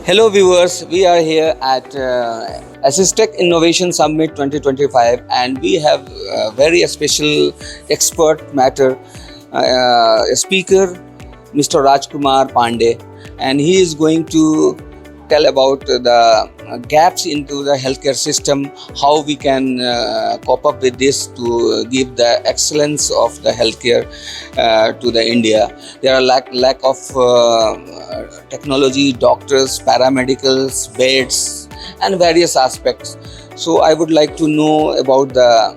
Hello, viewers. We are here at Assistec Innovation Summit 2025, and we have a very special expert matter speaker, Mr. Rajkumar Pandey, and he is going to tell about the gaps into the healthcare system, how we can cope up with this to give the excellence of the healthcare to the India. There are lack of technology, doctors, paramedicals, beds, and various aspects. So I would like to know about the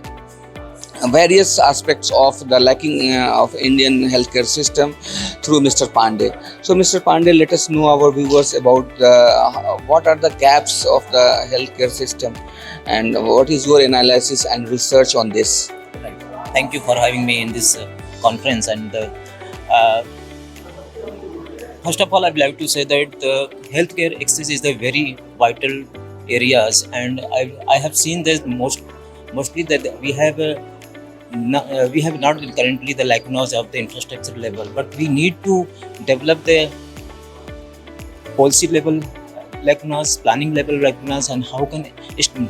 various aspects of the lacking of Indian healthcare system through Mr. Pandey. So, Mr. Pandey, let us know our viewers about what are the gaps of the healthcare system, and what is your analysis and research on this. Right. Thank you for having me in this conference. And first of all, I'd like to say that healthcare access is the very vital areas, and I have seen that mostly that we have not currently the likeness of the infrastructure level, but we need to develop the policy level likeness, planning level likeness, and how can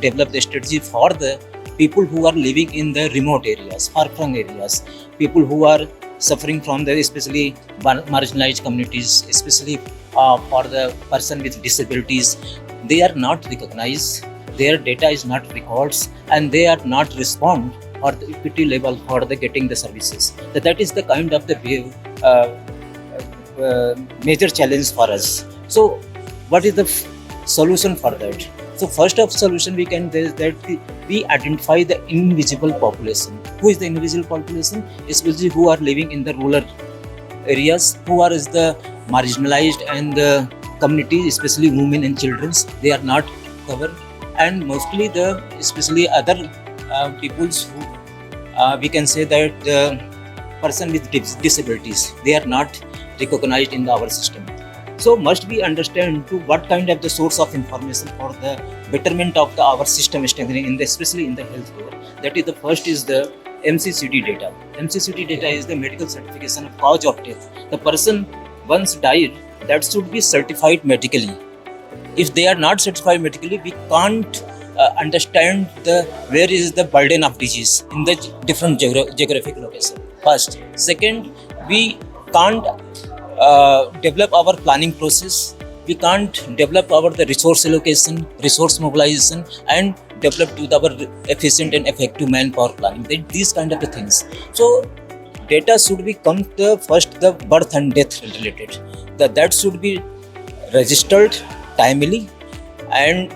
develop the strategy for the people who are living in the remote areas, far-flung areas, people who are suffering from the especially marginalized communities, especially for the person with disabilities. They are not recognized, their data is not records, and they are not respond or the equity level for the getting the services. That is the kind of the major challenge for us. So what is the solution for that? So first of solution we can is that we identify the invisible population. Who is the invisible population? Especially who are living in the rural areas, who are is the marginalized and the communities, especially women and children. They are not covered, and mostly the especially other peoples who we can say that the person with disabilities, they are not recognized in our system. So must we understand to what kind of the source of information for the betterment of our system strengthening in the, especially in the healthcare. That is the first is the MCCD data. MCCD data is the medical certification of cause of death. The person once died, that should be certified medically. If they are not certified medically, we can't understand the where is the burden of disease in the different geographic location. First, second, we can't develop our planning process. We can't develop our the resource allocation, resource mobilization, and develop to our efficient and effective manpower planning. These kind of the things. So data should be come the first the birth and death related. That should be registered timely and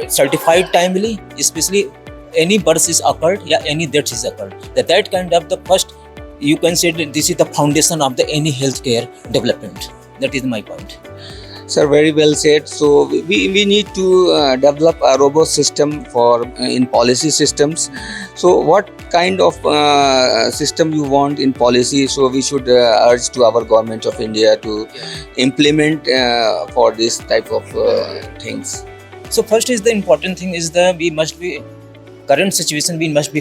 certified timely, especially any birth is occurred, any death is occurred. That kind of the first, you can say that this is the foundation of the any healthcare development. That is my point. Sir, very well said. So we need to develop a robust system for in policy systems. So what kind of system you want in policy? So we should urge to our government of India to implement for this type of things. So first is the important thing is the we must be current situation we must be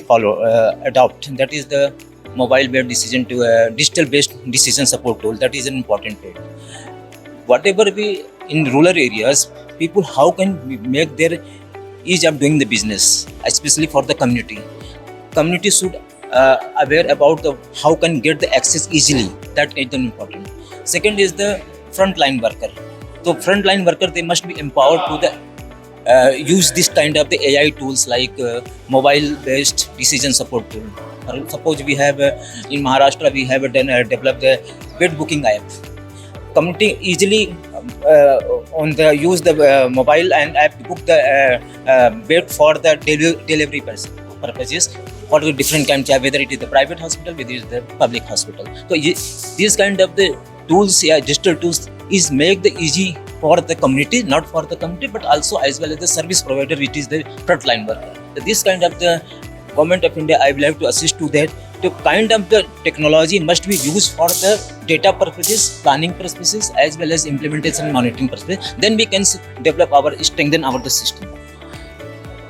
adopt. That is the mobile based decision to digital based decision support tool. That is an important point. Whatever we in rural areas, people how can we make their ease of doing the business, especially for the community. Community should aware about the how can get the access easily. That is important. Second is the frontline worker. So frontline worker they must be empowered to the use this kind of the AI tools like mobile-based decision support tool. Suppose we have in Maharashtra we have developed the bed booking app. Community easily on the use the mobile and app book the bed for the delivery purposes for the different kinds, whether it is the private hospital, whether it is the public hospital. So these kind of the tools, digital tools, is make the easy for the community, not for the community, but also as well as the service provider, which is the frontline worker. So this kind of the government of India, I would like to assist to that. The kind of the technology must be used for the data purposes, planning purposes, as well as implementation and monitoring purposes. Then we can develop strengthen our the system.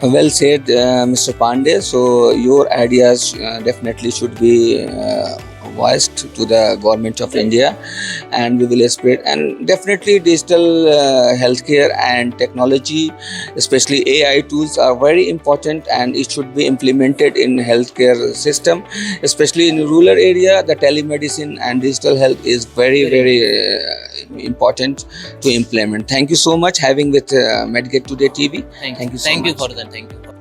Well said, Mr. Pandey. So your ideas definitely should be voiced to the government of India, and we will spread. And definitely, digital healthcare and technology, especially AI tools, are very important, and it should be implemented in healthcare system, especially in rural area. The telemedicine and digital health is very important to implement. Thank you so much having with Medgate Today TV. Thank Thank you. you so Thank you much. for that. Thank you.